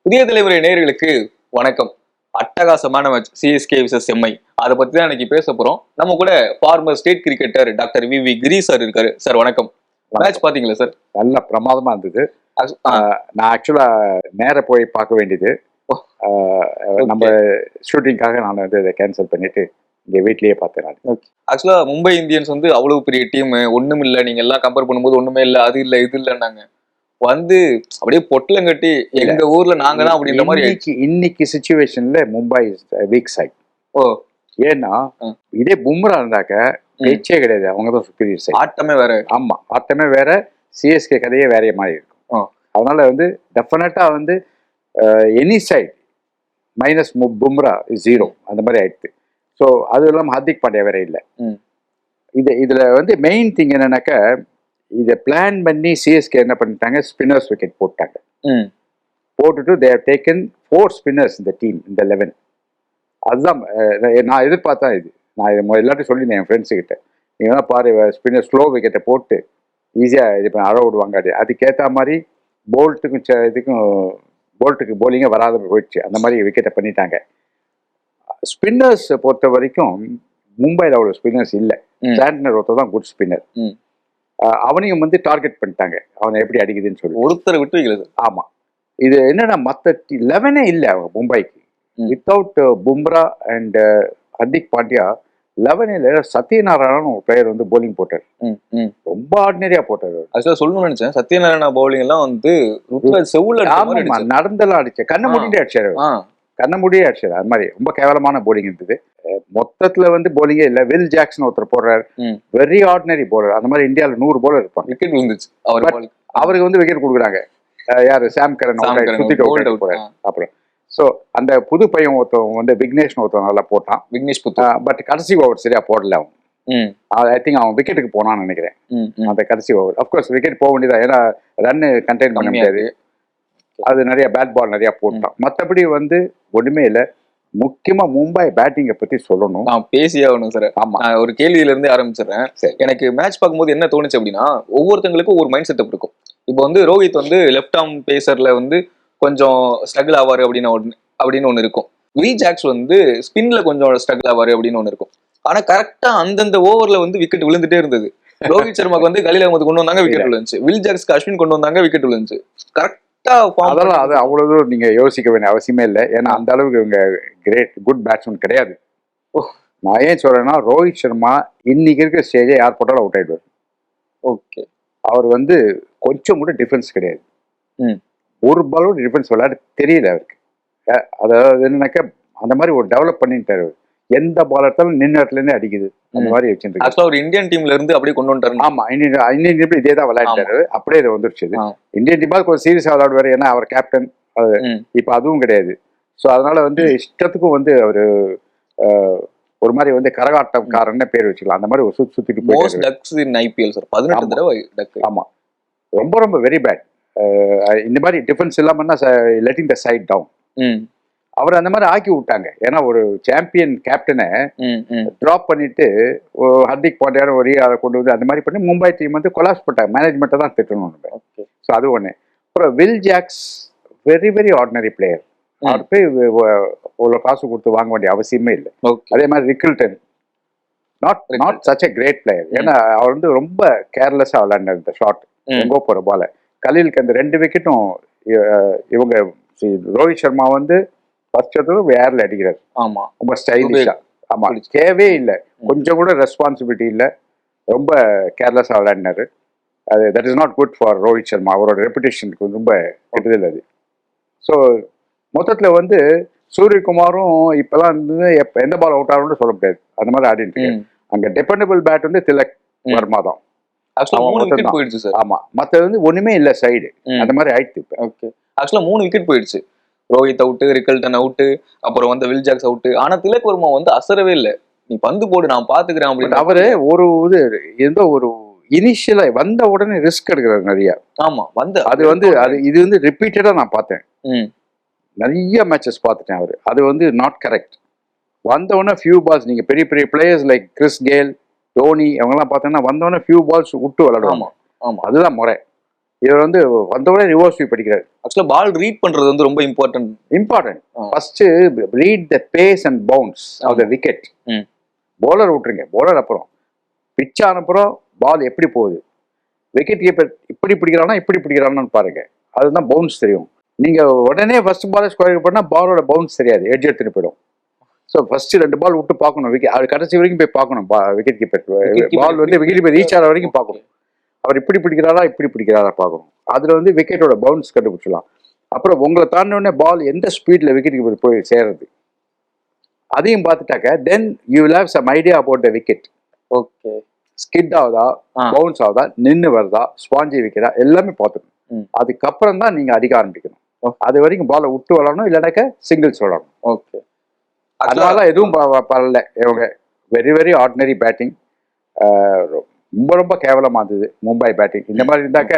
புதிய தலைமுறை நேயர்களுக்கு வணக்கம். அட்டகாசமான மேட்ச் சிஎஸ்கே விசஸ் எம்ஐ, அதை பத்தி தான் இன்னைக்கு பேச போறோம். நம்ம கூட former state cricketer doctor V Giri sir இருக்காரு. சார் வணக்கம். மேட்ச் பாத்தீங்களா சார்? நல்ல பிரமாதமா இருந்தது. நான் ஆக்சுவலா நேர போய் பார்க்க வேண்டியது, நம்ம ஷூட்டிங்காக நான் வந்து இதை கேன்சல் பண்ணிட்டு இங்க வீட்லயே பார்த்தேன். ஆக்சுவலா மும்பை இந்தியன்ஸ் வந்து அவ்வளவு பெரிய டீம், ஒண்ணும் இல்ல, நீங்க எல்லாம் கம்பேர் பண்ணும்போது ஒண்ணுமே இல்ல, அது இல்ல இது இல்லன்னாங்க. வந்து அப்படியே பொட்டலம் கட்டி எங்க ஊர்ல நாங்க தான் அப்படின்ற மாதிரி. இன்னைக்கு சிச்சுவேஷன்ல மும்பை வீக் சைட். ஓ, ஏன்னா இதே பும்ரா இருந்தாக்க பேச்சே கிடையாது, அவங்கதான் சுப்பீரியர் சைட். ஆட்டமே வேற. ஆமா, ஆட்டமே வேற, சிஎஸ்கே கதையே வேற மாதிரி இருக்கும். அதனால வந்து டெஃபினட்டா வந்து எனி சைட் மைனஸ் பும்ரா 0 அந்த மாதிரி ஆயிடுது. ஸோ அது இல்லாமல் ஹர்திக் பாண்டியா வேற இல்லை. இதுல வந்து மெயின் திங் என்னன்னாக்க, இதை பிளான் பண்ணி சிஎஸ்கே என்ன பண்ணிட்டாங்க, ஸ்பின்னர்ஸ் விக்கெட் போட்டாங்க. போட்டுட்டு தே ஹவ் டேக்கன் 4 ஸ்பின்னர்ஸ் இந்த டீம், இந்த 11. அதுதான் நான் எதிர்பார்த்தா. இது நான் இதை எல்லாத்தையும் சொல்லியிருந்தேன் என் ஃப்ரெண்ட்ஸு கிட்ட. நீங்கள் வேணா பாரு, ஸ்பின்னர் ஸ்லோ விக்கெட்டை போட்டு ஈஸியாக இது பண்ண அழ விடுவாங்க. அதுக்கேற்ற மாதிரி போல்ட்டுக்கு போலிங்கே வராத போயிடுச்சு. அந்த மாதிரி விக்கெட்டை பண்ணிட்டாங்க. ஸ்பின்னர்ஸ் பொறுத்த வரைக்கும் மும்பையில் அவ்வளோ ஸ்பின்னர்ஸ் இல்லை. சாண்ட்னர் ஒருத்தர் தான் குட் ஸ்பின்னர். அவனையும் வந்து டார்கெட் பண்ணிட்டாங்க, அவனை எப்படி அடிக்குதுன்னு சொல்லி. ஒருத்தரை விட்டு வைக்கல. ஆமா, இது என்னன்னா மற்ற 11 இல்லை அவங்க மும்பைக்கு. வித்தவுட் பும்ரா அண்ட் ஹர்திக் பாண்டியா 11 சத்யநாராயணன் ஒரு பிளேயர் வந்து போலிங் போட்டார். ரொம்ப ஆர்டினரியா போட்டார். ஆக்சுவலா சொல்லணும்னு நினைச்சேன், சத்யநாராயணா பவுலிங் எல்லாம் வந்து செவுல நடந்தெல்லாம் அடிச்சேன், கண்ண முடிஞ்சு அடிச்சாரு, கண்ண முடியே அடிச்சாரு. அது மாதிரி ரொம்ப கேவலமான போலிங் இருந்தது. மொத்தத்துல வந்து போலிங்கே இல்ல. வில் ஜாக்சன் ஒருத்தர் போடுறாரு, வெரி ஆர்டினரி போலர். அந்த மாதிரி இந்தியாவில 100 போலர் இருப்பாங்க. விக்கெட் விழுந்துச்சு அவருக்கு வந்து விக்கெட் கொடுக்குறாங்க. யாரு? சாம் கரன் சுத்திட்டு போறாரு. அப்புறம் சோ அந்த புது பையன் ஒருத்தவங்க வந்து விக்னேஷ் ஒருத்தவங்க நல்லா போட்டான், விக்னேஷ் புத்தா. பட் கடைசி ஓவர் சரியா போடல அவன். ஐ திங்க் அவன் விக்கெட்டுக்கு போனான்னு நினைக்கிறேன். அந்த கடைசி ஓவர் அப்கோர்ஸ் விக்கெட் போக வேண்டியதான், ஏன்னா ரன்னு கண்டெயின் பண்ண முடியாது. அது நிறைய பேட் பால் நிறைய போட்டான். மற்றபடி வந்து ஒண்ணுமே இல்லை. முக்கியமா மும்பை பேட்டிங்கை பத்தி சொல்லணும். நான் பேசியே ஆகணும் சார். ஆமா, ஒரு கேள்வியில இருந்து ஆரம்பிச்சிடுறேன். எனக்கு மேட்ச் பார்க்கும்போது என்ன தோணுச்சு அப்படின்னா, ஒவ்வொருத்தங்களுக்கும் ஒரு மைண்ட் செட்டப் இருக்கும். இப்போ வந்து ரோஹித் வந்து லெஃப்ட் ஆர்ம் பேசர்ல வந்து கொஞ்சம் ஸ்ட்ரகிள் ஆவாரு அப்படின்னு ஒண்ணு இருக்கும். வில் ஜாக்ஸ் வந்து ஸ்பின்ல கொஞ்சம் ஸ்ட்ரகிள் ஆவாரு அப்படின்னு ஒண்ணு இருக்கும். ஆனா கரெக்டா அந்தந்த ஓவர்ல வந்து விக்கெட் விழுந்துட்டே இருந்தது. ரோஹித் சர்மாக்கு வந்து கலீல் அகமது கொண்டு வந்தாங்க, விக்கெட் விழுந்துச்சு. வில் ஜாக்ஸ்க்கு அஸ்வின் கொண்டு வந்தாங்க, விக்கெட் விழுந்துச்சு. கரெக்ட். அதெல்லாம் அது அவ்வளவு தூரம் நீங்க யோசிக்க வேண்டிய அவசியமே இல்லை. ஏன்னா அந்த அளவுக்கு இவங்க குட் பேட்ஸ்மேன் கிடையாது. நான் ஏன் சொல்றேன்னா, ரோஹித் சர்மா இன்னைக்கு இருக்கிற ஸ்டேஜை யார் போட்டாலும் அவுட் ஆயிடுவார். ஓகே, அவர் வந்து கொஞ்சம் கூட டிஃபென்ஸ் கிடையாது. ஒரு பாலோட டிஃபென்ஸ் விளையாட தெரியல அவருக்கு. அதாவது என்னன்னாக்க அந்த மாதிரி ஒரு டெவலப் பண்ணிட்டாரு. எந்த பால் எடுத்தாலும் நின்ன இடத்துல இருந்தே அடிக்குது. அந்த மாதிரி வச்சிருக்காரு. ஒரு இந்தியன் டீம்ல இருந்து அப்படியே கொண்டு வந்துட்டாரு. ஆமா, இந்தியன் டீம்ல இதே தான் விளையாண்டாரு. அப்படியே இது வந்துருச்சு. இந்தியன் டீமா கொஞ்சம் சீரியஸா விளையாடுவாரு, ஏன்னா அவர் கேப்டன். இப்ப அதுவும் கிடையாது. ஸோ அதனால வந்து இஷ்டத்துக்கும் வந்து அவரு ஒரு மாதிரி வந்து கரகாட்டக்காரன்னு பேர் வச்சுக்கலாம். அந்த மாதிரி ஒரு சுத்திட்டு போயிட்டு. ஆமா, ரொம்ப ரொம்ப வெரி பேட். இந்த மாதிரி டிஃபென்ஸ் இல்லாமன்னா லெட்டிங் த சைட் டவுன். அவர் அந்த மாதிரி ஆக்கி விட்டாங்க. ஏன்னா ஒரு சாம்பியன் கேப்டனை டிராப் பண்ணிட்டு ஹர்திக் பாண்டியான ஒரு அதை கொண்டு வந்து அந்த மாதிரி பண்ணி மும்பை டீம் வந்து கொலாப்ஸ் பண்ணிட்டாங்க. மேனேஜ்மெண்ட்டை தான் திட்டணும். ஸோ அது ஒன்று. அப்புறம் Will Jacks very very ordinary player. அவர் போய் இவ்வளோ காசு கொடுத்து வாங்க வேண்டிய அவசியமே இல்லை. அதே மாதிரி Rickelton not such a great player. ஏன்னா அவர் வந்து ரொம்ப கேர்லெஸ்ஸாக விளையாண்டார் இந்த ஷாட், எங்கோ போகிற பால. கலீலுக்கு அந்த 2 விக்கெட்டும் இவங்க ரோஹித் சர்மா வந்து ஃபர்ஸ்ட் வேர்ல அடிக்கிறார். ஆமா, ரொம்ப ஸ்டைலிஷா. ஆமா, தேவையே இல்லை, கொஞ்சம் கூட ரெஸ்பான்சிபிலிட்டி இல்லை, ரொம்ப கேர்லெஸ்ஸாக விளையாடினாரு. அது that is not good for Rohit Sharma. அவரோட ரெப்புடேஷனுக்கு ரொம்ப கெடுதல் அது. ஸோ மொத்தத்தில் வந்து சூரியகுமாரும் இப்பெல்லாம் வந்து எந்த பால் அவுட் ஆகணும்னு சொல்ல முடியாது. அந்த மாதிரி ஆடிட்டு அங்கே டிபெண்டபிள் பேட் வந்து திலக் வர்மா தான். ஆமா, மற்றது வந்து ஒண்ணுமே இல்லை சைடு. அந்த மாதிரி ஆயிடுச்சு இப்போ. ஓகே, ஆக்சுவலா 3 விக்கெட் போயிடுச்சு. ரோஹித் அவுட்டு, ரிக்கல்டன் அவுட்டு, அப்புறம் வந்து வில் ஜாக்ஸ் அவுட்டு. ஆனா திலக் வர்மா வந்து அசரவே இல்லை. நீ பந்து போடு, நான் பாத்துக்கிறேன் அப்படின்னு. அவரு ஒரு இது எந்த ஒரு இனிஷியலா வந்த உடனே ரிஸ்க் எடுக்கிறாரு நிறைய. ஆமா, வந்து அது வந்து இது வந்து ரிப்பீட்டடா நான் பார்த்தேன். நிறைய மேட்சஸ் பார்த்துட்டேன். அவரு அது வந்து நாட் கரெக்ட். வந்த உடனே ஃபியூ பால்ஸ், நீங்க பெரிய பெரிய players like Chris Gayle, Dhoni, அவங்கெல்லாம் பார்த்தீங்கன்னா வந்தோடனே ஃபியூ பால்ஸ் விட்டு விளையாடுவாங்க. அதுதான் முறை. இவர் வந்து வந்தவுடனே ரிவர்ஸ் ஸ்வீப் அடிக்கிறார். ஆக்சுவலா பால் ரீட் பண்றது வந்து ரொம்ப important. First read the pace and bounce of the wicket. Bowler விட்டுருங்க, பவுலர் அப்புறம் பிச் அனுப்புறோம், பால் எப்படி போகுது, விக்கெட் கீப்பர் இப்படி பிடிக்கிறானா இப்படி பிடிக்கிறான்னு பாருங்க, அதுதான் பவுன்ஸ் தெரியும். நீங்க உடனே ஃபர்ஸ்ட் பால் ஸ்கொயர் பண்ணா பாலோட பவுன்ஸ் தெரியாது, எட்ஜ் எடுத்துட்டு போயிடும். ஸோ ஃபர்ஸ்ட் 2 பால் விட்டு பார்க்கணும், விக்கெட் அது கடைசி வரைக்கும் போய் பார்க்கணும். விக்கெட் கீப்பர் பால் வந்து விக்கெட் கீப்பர் ரீச் ஆகிற வரைக்கும் பார்க்கணும். அவர் இப்படி பிடிக்கிறாரா இப்படி பிடிக்கிறாரா பார்க்கணும். அதுல வந்து விக்கெட்டோட பவுன்ஸ் கண்டுபிடிச்சலாம். அப்புறம் உங்களை தாண்டினோடனே பால் எந்த ஸ்பீட்ல விக்கெட் கீப்பர் போய் சேர்றது அதையும் பார்த்துட்டாக்க then you will have some idea about the wicket. Okay, skid ஆகுதா, பவுன்ஸ் ஆகுதா, நின்று வருதா, ஸ்பாஞ்சி விக்கெட்டா, எல்லாமே பார்த்துக்கணும். அதுக்கப்புறம் தான் நீங்க அடிக்க ஆரம்பிக்கணும். அது வரைக்கும் பாலை விட்டு விளாடணும், இல்லைனாக்க சிங்கிள்ஸ் விளாடணும். ஓகே, அதனால எதுவும் பரல. இவங்க வெரி வெரி ஆர்டினரி பேட்டிங், ரொம்ப ரொம்ப கேவலமா இருந்தது மும்பை பேட்டிங். இந்த மாதிரி இருந்தாக்க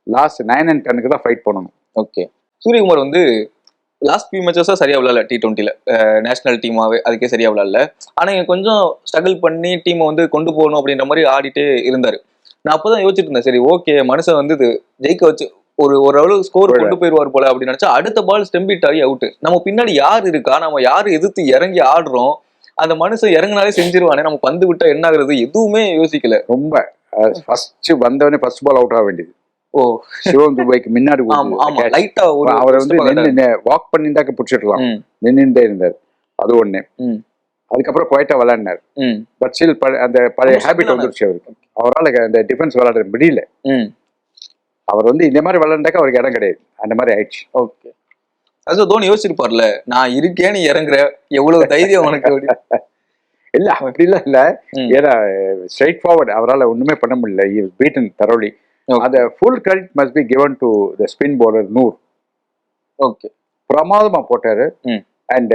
லாஸ்ட் 9 and 10 தான் ஃபைட் பண்ணணும். ஓகே, சூரியகுமார் வந்து லாஸ்ட் ஃபியூ மேட்சஸா சரியா விளையாடல T20ல, நேஷனல் டீமாவே அதுக்கே சரியா விளையாடல. ஆனா கொஞ்சம் ஸ்ட்ரகிள் பண்ணி டீமை வந்து கொண்டு போகணும் அப்படின்ற மாதிரி ஆடிட்டே இருந்தாரு. நான் அப்பதான் யோசிச்சுட்டு இருந்தேன், சரி ஓகே மனுஷன் வந்து இது ஜெயிக்க வச்சு ஓரளவு ஸ்கோர் கொண்டு போயிருவார் போல அப்படின்னு நினைச்சா, அடுத்த பால் ஸ்டெம்பிட் ஆகி அவுட். நம்ம பின்னாடி யார் இருக்கா, நம்ம யாரு எதிர்த்து இறங்கி ஆடுறோம், அந்த மனுஷன் இறங்கினாலே செஞ்சிருவானே, நம்ம பந்து விட்டா என்ன ஆகுறது எதுவுமே யோசிக்கல. ரொம்ப ஃபர்ஸ்ட் வந்தவனே ஃபர்ஸ்ட் பால் அவுட் ஆக வேண்டியது. ஓ, சிவம் துபாய்க்கு முன்னாடி லைட்டா அவரை வந்து நின்று வாக் பண்ணிருந்தாக்க பிடிச்சிருக்கலாம், நின்றுட்டே இருந்தார். அது ஒண்ணு. அதுக்கப்புறம் குவைட்டா விளையாடினார். பட் ஸ்டில் அந்த பழைய ஹேபிட் வந்துருச்சு அவருக்கு. அவரால் அந்த டிஃபென்ஸ் விளையாட முடியல. அவர் வந்து இந்த மாதிரி விளையாண்டாக்க அவருக்கு இடம் கிடையாது, அந்த மாதிரி ஆயிடுச்சு. ஓகே, அது தோனி யோசிச்சிருப்பார்ல, நான் இருக்கேன்னு இறங்குற எவ்வளவு தைரியம் உனக்கு. இல்ல அப்படிலாம் இல்ல, ஏன்னா ஸ்ட்ரைட் ஃபார்வர்ட் அவரால் ஒண்ணுமே பண்ண முடியல. he was beaten thoroughly. அந்த full credit must be given to the spin bowler Noor. Okay, பிரமாதமா போட்டாரு. அண்ட்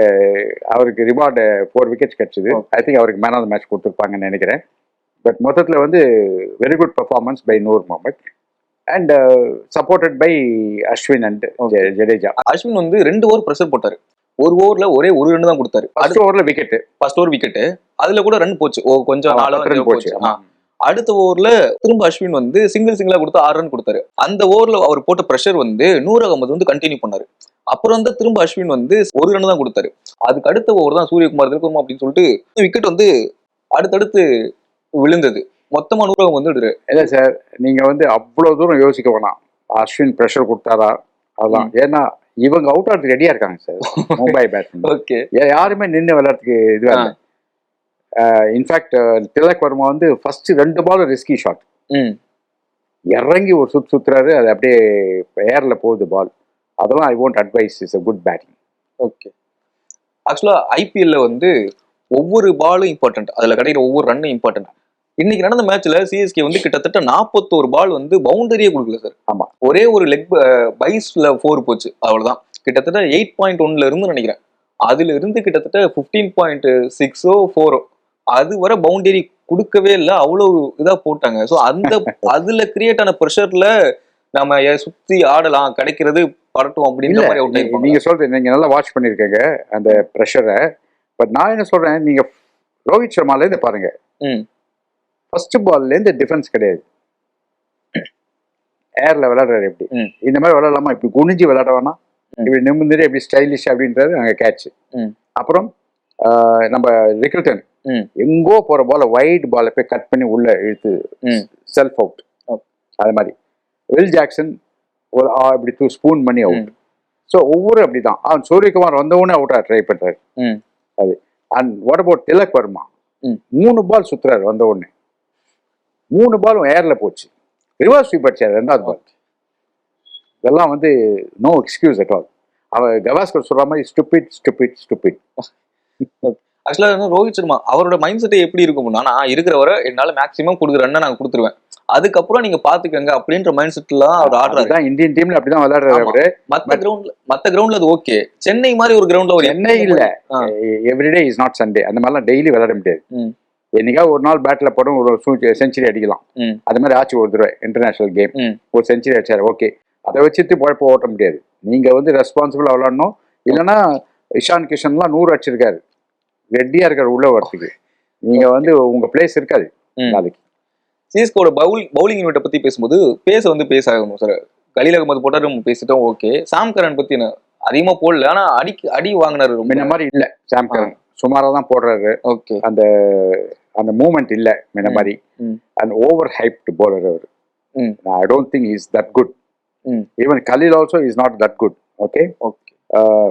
அவருக்கு ரிவார்டு 4 விக்கெட்ஸ் கிடைச்சது. ஐ திங்க் அவருக்கு மேன் ஆஃப் த மேட்ச் கொடுத்துருப்பாங்கன்னு நினைக்கிறேன். பட் மொத்தத்தில் வந்து very good performance by Noor Mohammad and supported by Ashwin and Jadeja. Ashwin வந்து 2 ஓவர் ப்ரெஷர் போட்டாரு. ஒரு ஓவர்ல ஒரே ஒரு ரன் தான் கொடுத்தாரு. ஃபர்ஸ்ட் ஓவர்ல விக்கெட், ஃபர்ஸ்ட் ஓவர் விக்கெட், அதுல கூட ரன் போச்சு, கொஞ்சம் 4 ரன் போச்சு. அடுத்த ஓவர்ல திரும்ப அஸ்வின் வந்து சிங்கிளா கொடுத்து 6 ரன் கொடுத்தாரு. அந்த ஓவர்ல அவர் போட்ட ப்ரெஷர் வந்து நூர் அகமது வந்து கண்டினியூ பண்ணாரு. அப்புறம் வந்து திரும்ப அஸ்வின் வந்து 1 ரன் தான் கொடுத்தாரு. அதுக்கு அடுத்த ஓவர் தான் சூரியகுமார் இருக்குமா அப்படின்னு சொல்லிட்டு விக்கெட் வந்து அடுத்தடுத்து விழுந்தது. மொத்தமா நூர் அகமது வந்து இல்ல சார், நீங்க வந்து அவ்வளவு தூரம் யோசிக்க வேணாம். அஸ்வின் ப்ரெஷர் கொடுத்தாரா அதான். ஏன்னா இவங்க அவுட் ஆகிறதுக்கு ரெடியா இருக்காங்க சார் மும்பை பேட்ஸ்மேன். ஓகே, யாருமே நின்று விளையாடுறதுக்கு இதுவா இல்லை. இன்ஃபேக்ட் திலக் வர்மா வந்து ஃபர்ஸ்ட் 2 பால் ரிஸ்கி ஷாட், இறங்கி ஒரு சுத்துறாரு, அது அப்படியே ஏர்ல போகுது பால். அதெல்லாம் I won't advice, is a good batting. Okay, ஆக்சுவலா ஐபிஎல்ல வந்து ஒவ்வொரு பாலும் இம்பார்ட்டன்ட், அதுல கிடைக்கிற ஒவ்வொரு ரன்னும் இம்பார்ட்டன்ட். இன்னைக்கு நடந்த மேட்ச்ல சிஎஸ்கே வந்து கிட்டத்தட்ட 41 பால் வந்து பவுண்டரியே கொடுக்கல சார். ஆமா, ஒரே ஒரு லெக் பைஸ்ல 4 போச்சு, அவ்வளவுதான். கிட்டத்தட்ட 8.1ல இருந்து நினைக்கிறேன், அதுல இருந்து கிட்டத்தட்ட 15.6ஓ 4ஓ அது வர பவுண்டரி கொடுக்கவே இல்லை. அவ்வளவு இதா போட்டாங்க. ஸோ அந்த அதுல கிரியேட் ஆன ப்ரெஷர்ல நம்ம சுத்தி ஆடலாம், கிடைக்கிறது படட்டும் அப்படின்ற மாதிரி அவுட் ஆயிருப்பாங்க. நீங்க சொல்றீங்க, நீங்க நல்லா வாட்ச் பண்ணிருக்கீங்க அந்த ப்ரெஷரை. பட் நான் என்ன சொல்றேன், நீங்க ரோஹித் சர்மால இருந்து பாருங்க, ஃபர்ஸ்ட் பால்ல இருந்து டிஃபென்ஸ் கிடையாது. ஏர்ல விளையாடுறாரு. எப்படி இந்த மாதிரி விளையாடலாமா, இப்படி குனிஞ்சு விளையாட வேணாம், இப்படி நிமிர்ந்து எப்படி ஸ்டைலிஷ் அப்படின்றது அங்க கேட்ச். அப்புறம் நம்ம ரிக்கல்டன் எங்கோ போற பால வைட் பால போய் கட் பண்ணி உள்ள இழுத்து செல்ஃப் அவுட். அது மாதிரி வில் ஜாக்சன் ஒரு இப்படி ஸ்பூன் பண்ணி அவுட். ஸோ ஒவ்வொரு அப்படிதான். சூரியகுமார் வந்தவொடனே அவுட்டா ட்ரை பண்றாரு. அது and what about Tilak Varma, 3 ball சுத்துறாரு வந்த உடனே, 3 பாலும் ஏர்ல போச்சு. ரிவர்ஸ் ஸ்வீப் அடிச்சாரு 2வது பால். இதெல்லாம் வந்து நோ எக்ஸ்கியூஸ் அட் ஆல். அவர் கவாஸ்கர் சொல்ற மாதிரி ஸ்டூபிட் ஸ்டூபிட் ஸ்டூபிட். ஆக்சுவலா ரோஹித் சர்மா அவரோட மைண்ட் செட்டை எப்படி இருக்கும்னா, நான் இருக்கிற வரை என்னால மேக்ஸிமம் கொடுக்குற ரன்னை நான் கொடுத்துருவேன், அதுக்கப்புறம் நீங்க பாத்துக்கங்க அப்படின்ற மைண்ட் செட்ல அவர் ஆடுறாரு. இந்தியன் டீம்ல அப்படிதான் விளையாடுறாரு அவரு. மத்த கிரவுண்ட்ல அது ஓகே, சென்னை மாதிரி ஒரு கிரவுண்ட்ல ஒரு சென்னை இல்ல, எவ்ரிடே இஸ் நாட் சண்டே, அந்த மாதிரிலாம் டெய்லி விளையாட முடியாது. என்னைக்காவது ஒரு நாள் பேட்ல போடும் ஒரு செஞ்சுரி அடிக்கலாம். அது மாதிரி ஆச்சு ஒரு தடவை இன்டர்நேஷனல் கேம் ஒரு செஞ்சுரி அடிச்சாரு. ஓகே, அதை வச்சுட்டு குழப்ப ஓட்ட முடியாது. நீங்க வந்து ரெஸ்பான்சிபிளா விளையாடணும். இல்லைன்னா இஷான் கிஷன்லாம் 100 அடிச்சிருக்காரு, ரெடியா இருக்காரு உள்ள வரத்துக்கு. நீங்க வந்து உங்க பிளேஸ் இருக்காது நாளைக்கு. சிஎஸ்கோட பவுலிங் யூனிட்டை பத்தி பேசும்போது பேச ஆகணும் சார். கலீல் அகமது போட்டாரு, பேசிட்டோம், ஓகே. சாம் கரன் பத்தி அதிகமா போடல, ஆனா அடி வாங்கினாரு. முன்ன மாதிரி இல்ல சாம் கரன், சுமாரா தான் போடுறாரு. ஓகே. அந்த மூவ்மெண்ட் இல்ல முன்ன மாதிரி. அண்ட் ஓவர் ஹைப்டு போலர் அவர். I don't think is that good. Even Khaleel also is not that good. Okay.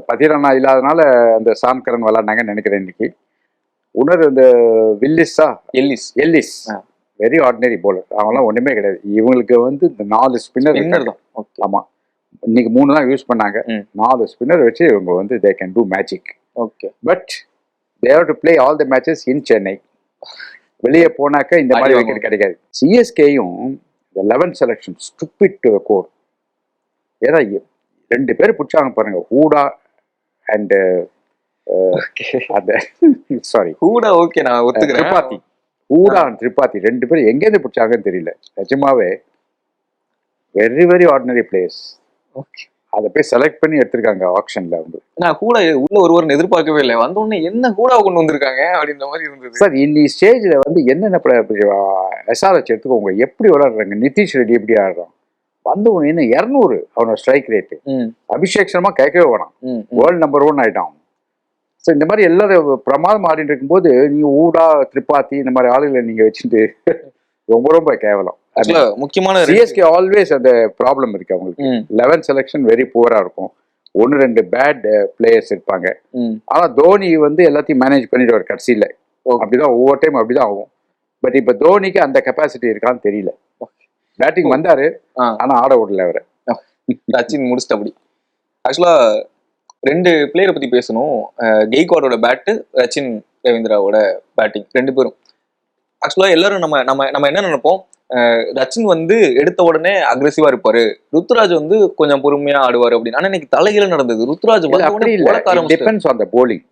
Pathirana இல்லாதனால அந்த சாம் கரன் விளாண்டாங்கன்னு நினைக்கிறேன் இன்னைக்கு. இன்னொரு இந்த எல்லிஸ் வெரி ஆர்டினரி போலர். அவங்களாம் ஒண்ணுமே கிடையாது. இவங்களுக்கு இந்த 4 ஸ்பின்னர் தான். ஆமா, இன்னைக்கு 3 தான் யூஸ் பண்ணாங்க. 4 ஸ்பின்னர் வச்சு இவங்க they can do magic. Okay. But they have to play all the matches in Chennai. வெளியே போனாக்க இந்த மாதிரி விக்கெட் கிடைக்காது. சிஎஸ்கேயும் 11 selection stupid to the core. ஏன்னா 2 பேர் பிடிச்சாங்க பாருங்க, Hooda and sorry Hooda. Okay, நான் ஒத்துக்கிறேன். ஹூடா அண்ட் திரிபாதி 2 பேரும் எங்கேருந்து பிடிச்சாங்கன்னு தெரியல. நிஜமாவே வெரி வெரி ஆர்டினரி பிளேயர்ஸ். அதை போய் செலக்ட் பண்ணி எடுத்திருக்காங்க ஆக்ஷன்ல. நான் ஹூடா உள்ள ஒருவரும் எதிர்பார்க்கவே இல்லை. வந்த உடனே என்ன ஹூடா கொண்டு வந்திருக்காங்க அப்படின்ற மாதிரி இருந்தது சார். இன்னி ஸ்டேஜ்ல என்னென்ன எஸ்ஆர்எச் எடுத்துக்கோங்க, எப்படி விளையாடுறாங்க. நிதிஷ் ரெட்டி எப்படி ஆடுறான், வந்த உடனே என்ன 200 அவனோட ஸ்ட்ரைக் ரேட்டு. அபிஷேக் சர்மா கேட்கவே வேணாம், வேர்ல்டு நம்பர் 1 ஆயிட்டான். ஸோ இந்த மாதிரி எல்லாரும் பிரமாதம் ஆடிட்டு இருக்கும்போது நீங்க ஊடா திரிபாதி இந்த மாதிரி ஆளுகளை நீங்க வச்சுட்டு ரொம்ப ரொம்ப கேவலம். முக்கியமான சிஎஸ்கே ஆல்வேஸ் அந்த ப்ராப்ளம் இருக்கு அவங்களுக்கு. 11 செலக்ஷன் வெரி புவரா இருக்கும். 1-2 பேட் பிளேயர்ஸ் இருப்பாங்க. ஆனா தோனி எல்லாத்தையும் மேனேஜ் பண்ணிடுவார் கடைசியில. அப்படிதான் ஒவ்வொரு டைம் அப்படிதான் ஆகும். பட் இப்ப தோனிக்கு அந்த கெப்பாசிட்டி இருக்கான்னு தெரியல. பேட்டிங் வந்தாரு, ஆனா ஆட விடல அவரை. சச்சின் முடிச்சிட்டு அப்படி. ஆக்சுவலா 2 பிளேயரை பத்தி பேசணும். கெய்க்வாடோட பேட்டு, சச்சின் ரவீந்திராவோட பேட்டிங், 2 பேரும். ஆக்சுவலா எல்லாரும் நம்ம என்ன நினைப்போம், சச்சின் எடுத்த உடனே அக்ரெசிவா இருப்பாரு, ருத்துராஜ் கொஞ்சம் பொறுமையா ஆடுவாரு அப்படின்னு. ஆனா இன்னைக்கு தலைகீழ நடந்தது. Ruturaj depends on the bowling.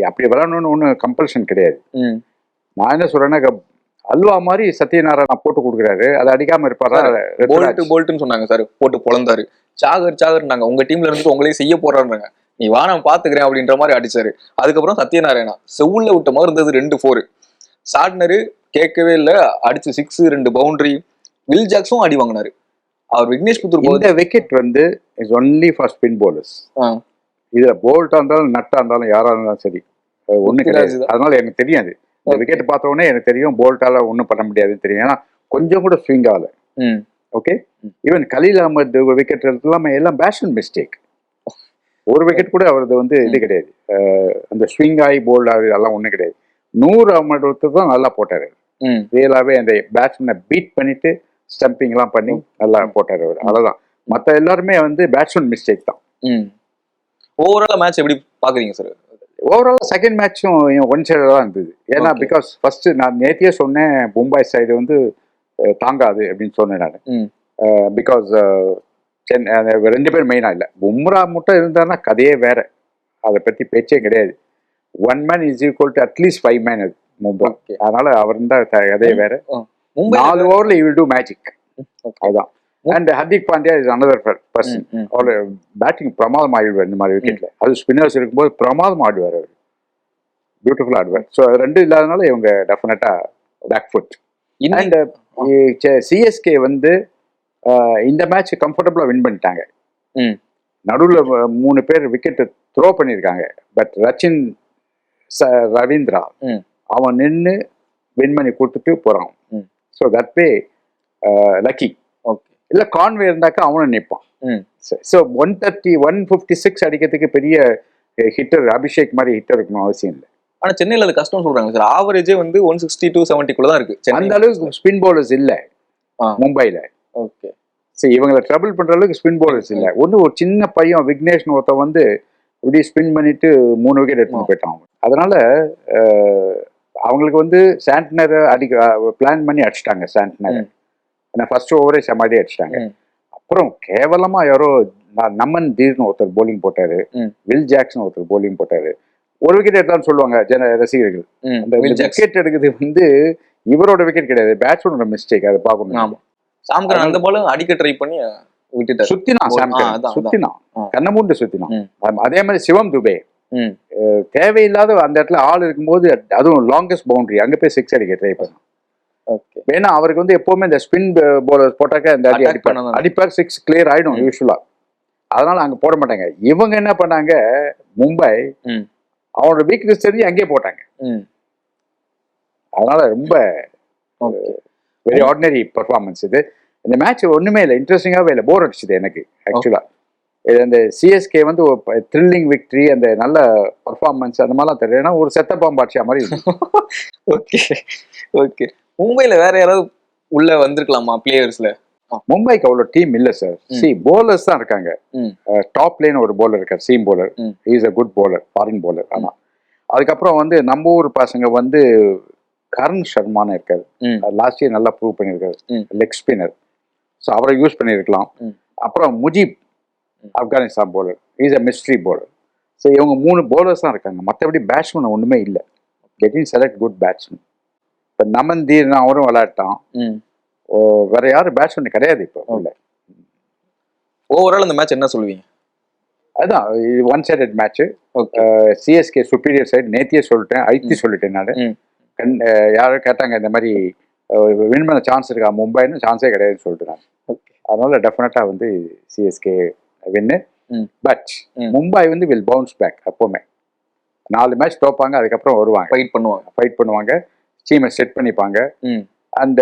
அப்படி விளையாடணும்னு ஒன்றும் கம்பல்ஷன் கிடையாது. நான் என்ன சொல்றேன்னா, அல்வா மாதிரி சத்யநாராயணா போட்டு கொடுக்குறாரு, அதை அடிக்காம இருப்பாரா? போல்ட்டுன்னு சொன்னாங்க சார், போட்டு பொழந்தாரு. சாகர்னாங்க, உங்க டீம்ல இருந்து உங்களையும் செய்ய போறாருங்க, நீ வா நான் பாத்துக்கிறேன் அப்படின்ற மாதிரி அடிச்சாரு. அதுக்கப்புறம் சத்யநாராயணா செவுள்ள விட்ட மாதிரி இருந்தது, 2 4. சாட்னரு கேட்கவே இல்லை, அடிச்சு 6, 2 பவுண்டரி. வில் ஜாக்ஸும் அடி வாங்கினாரு. அவர் விக்னேஷ் புத்தூர் இந்த wicket is only for spin bowlers. இதுல போல்ட்டா இருந்தாலும் நட்டா இருந்தாலும் யாரா இருந்தாலும் சரி, ஒண்ணு கிடையாது. அதனால எனக்கு தெரியாது, இந்த விக்கெட் பார்த்த உடனே எனக்கு தெரியும் போல்ட்டால ஒன்றும் பண்ண முடியாதுன்னு தெரியும். ஏன்னா கொஞ்சம் கூட ஸ்விங் ஆகல. Okay. Even Khaleel Ahmed wicket எடுத்துலாம எல்லாம் பேட்ஸ்மேன் மிஸ்டேக். ஒரு விக்கெட் கூட அவரது இது கிடையாது. அந்த ஸ்விங் ஆகி போல்ட் ஆகுது அதெல்லாம் ஒன்றும் கிடையாது. 100 அகமது தான் நல்லா போட்டாரு. ரியலாவே அந்த பேட்ஸ்மேனை பீட் பண்ணிட்டு ஸ்டம்பிங் எல்லாம் பண்ணி நல்லா போட்டாரு அவர். அவ்வளவுதான். மற்ற எல்லாருமே பேட்ஸ்மேன் மிஸ்டேக் தான். ஓவரால் மேட்ச் எப்படி பாக்குறீங்க சார்? ஓவரால் செகண்ட் மேட்சும் ஒன் சைடாக தான் இருந்தது. ஏன்னா பிகாஸ் ஃபர்ஸ்ட் நான் நேத்தியே சொன்னேன், மும்பை சைடு தாங்காது அப்படின்னு சொன்னேன் நான். பிகாஸ் 2 பேர் மெயினா இல்லை, பும்ரா மட்டும் இருந்தாருன்னா கதையே வேற, அதை பத்தி பேச்சே கிடையாது. 1 man is equal to at least 5 men அது மும்பை. அதனால அவர் இருந்தா கதையே வேற. 4 ஓவர்ல he will do magic. அதுதான். And Hardik Pandya is another person. அவர் பேட்டிங் பிரமாதம் ஆடிடுவார் இந்த மாதிரி விக்கெட்ல. அது ஸ்பின்னர்ஸ் இருக்கும்போது பிரமாதம் ஆடுவார் அவர், பியூட்டிஃபுல் ஆடுவார். ஸோ அது 2 இல்லாதனால இவங்க டெஃபினட்டா பேக் ஃபுட். அண்ட் சிஎஸ்கே இந்த மேட்ச் கம்ஃபர்டபுளா வின் பண்ணிட்டாங்க. நடுவில் 3 பேர் விக்கெட் த்ரோ பண்ணியிருக்காங்க. பட் ரவீந்திரா அவன் நின்று வின் பண்ணி கொடுத்துட்டு போறான். So that way lucky. இல்ல கான்வே இருந்தாக்கா அவனும் நிற்பான். ஸோ 130 156 அடிக்கிறதுக்கு பெரிய ஹிட்டர் அபிஷேக் மாதிரி ஹிட்டர் இருக்கணும் அவசியம் இல்லை. ஆனா சென்னையில அது கஷ்டம் சொல்றாங்க சார். ஆவரேஜே 160 to 70 தான் இருக்கு. அந்த அளவுக்கு ஸ்பின் பவுலர்ஸ் இல்ல மும்பைல. ஓகே. சரி, இவங்களை ட்ரபிள் பண்ற அளவுக்கு ஸ்பின் பவுலர்ஸ் இல்ல. ஒரு சின்ன பையன் விக்னேஷ் ஒருத்த இப்படி ஸ்பின் பண்ணிட்டு 3 விக்கெட் எடுத்துட்டு போயிட்டான். அதனால அவங்களுக்கு சாண்ட்னர் பிளான் பண்ணி அடிச்சிட்டாங்க. சாண்ட்னர் ஃபர்ஸ்ட் ஓவரே சமாடி அடிச்சிட்டாங்க. அப்புறம் கேவலமா யாரோ நமன் தீர்னு ஒருத்தர் போலிங் போட்டாரு, வில் ஜாக்சன் ஒருத்தர் போலிங் போட்டாரு. 1 விக்கெட் எடுத்தான்னு சொல்லுவாங்க ரசிகர்கள். அந்த விக்கெட் எடுக்கிறது இவரோட விக்கெட் கிடையாது, பேட்ஸ்மேனோட மிஸ்டேக். அதை பார்க்கணும். சாம்கரன் அந்த பால் அடிக்க ட்ரை பண்ணி விட்டுட்டாரு. சுத்தினான் கண்ணமூண்டு சுத்தினான். அதே மாதிரி சிவம் துபே தேவையில்லாத அந்த இடத்துல ஆள் இருக்கும்போது, அதுவும் லாங்கஸ்ட் பவுண்டரி, அங்க போய் 6 அடிக்க ட்ரை பண்ணான். ஓகே. ஏன்னா அவருக்கு வந்து எப்பவுமே இந்த ஸ்பின் போலர் போட்டாக்க இந்த அடி Attack அடிப்பார் பண்ணணும். அடிப்பார் 6 கிளியர் ஆயிடும் யூஸ்வலா. அதனால அங்க போட மாட்டாங்க. இவங்க என்ன பண்ணாங்க, மும்பை அவனோட வீக்னஸ் தெரிஞ்சு அங்கேயே போட்டாங்க. அதனால ரொம்ப வெரி ஆர்டினரி பெர்ஃபார்மன்ஸ் இது. இந்த மேட்ச் ஒண்ணுமே இல்லை, இன்ட்ரெஸ்டிங்காகவே இல்லை, போர் அடிச்சுது எனக்கு ஆக்சுவலா. இந்த சிஎஸ்கே வந்து த்ரில்லிங் விக்டரி, அந்த நல்ல பர்ஃபார்மன்ஸ் அந்த மாதிரிலாம் தெரியல. ஏன்னா ஒரு செத்த பாம்பு அடிச்சா மாதிரி இருக்கு. Okay okay. மும்பைல வேற யாராவது உள்ள வந்திருக்கலாமா பிளேயர்ஸ்ல? மும்பைக்கு அவ்வளோ டீம் இல்லை சார். போலர்ஸ் தான் இருக்காங்க. டாப் லைன் ஒரு போலர் இருக்கார், seam bowler. Is a good bowler, foreign bowler. ஆனா அதுக்கப்புறம் வந்து நம்ம ஊர் பசங்க வந்து கரண் சர்மான்னு இருக்காரு. லாஸ்ட் இயர் நல்லா ப்ரூவ் பண்ணியிருக்காரு, லெக் ஸ்பின்னர். ஸோ அவரை யூஸ் பண்ணியிருக்கலாம். அப்புறம் Mujeeb, Afghanistan bowler, is a mystery bowler. So இவங்க 3 போலர்ஸ் தான் இருக்காங்க. மற்றபடி பேட்ஸ்மேன் ஒன்றுமே இல்லை. Getting select good batsman. இப்போ நமந்தீர் அவரும் விளையாட்டான். வேற யாரும் பேட்ஸ்மேன் கிடையாது இப்போ உள்ள. ஓவரால் அந்த மேட்ச் என்ன சொல்லுவீங்க? அதுதான் one sided match. CSK superior side. நேத்தியே சொல்லிட்டேன், ஐத்தி சொல்லிட்டேன் நான். யாரும் கேட்டாங்க இந்த மாதிரி வின் பண்ண சான்ஸ் இருக்கா மும்பைன்னு, சான்ஸே கிடையாதுன்னு சொல்லிட்டு நான். அதனால டெஃபினட்டா வந்து சிஎஸ்கே வின்னு. பட் மும்பை வந்து வில் பவுன்ஸ் பேக். எப்பவுமே 4 மேட்ச் தோப்பாங்க, அதுக்கப்புறம் வருவாங்க, ஃபைட் பண்ணுவாங்க, டீமை செட் பண்ணிப்பாங்க. அந்த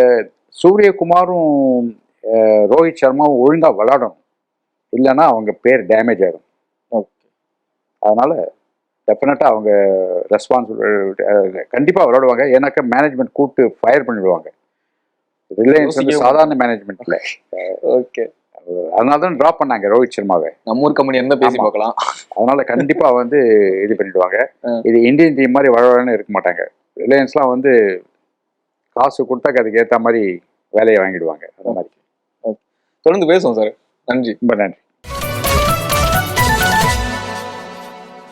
சூரியகுமாரும் ரோஹித் சர்மாவும் ஒழுங்கா விளையாடணும், இல்லைன்னா அவங்க பேர் டேமேஜ் ஆயிடும். அதனால டெஃபினட்டா அவங்க ரெஸ்பான்சிபிள் கண்டிப்பா விளையாடுவாங்க. ஏன்னாக்கா மேனேஜ்மெண்ட் கூப்பிட்டு ஃபயர் பண்ணிடுவாங்க. ரிலையன்ஸ் வந்து சாதாரண மேனேஜ்மெண்ட் இல்லை. ஓகே. அதனால தான் ட்ராப் பண்ணாங்க ரோஹித் சர்மாவை. நம்ம ஊர் கம்பெனி இருந்தா பேசி பார்க்கலாம். அதனால கண்டிப்பா வந்து இது பண்ணிடுவாங்க. இது இந்தியன் டீம் மாதிரி வளவளன்னு இருக்க மாட்டாங்க. ரிலையன்ஸ்லாம் வந்து காசு கொடுத்தாக்க அதுக்கு ஏற்ற மாதிரி வேலையை வாங்கிடுவாங்க. அந்த மாதிரி தொடர்ந்து பேசுவோம் சார். நன்றி. ரொம்ப நன்றி.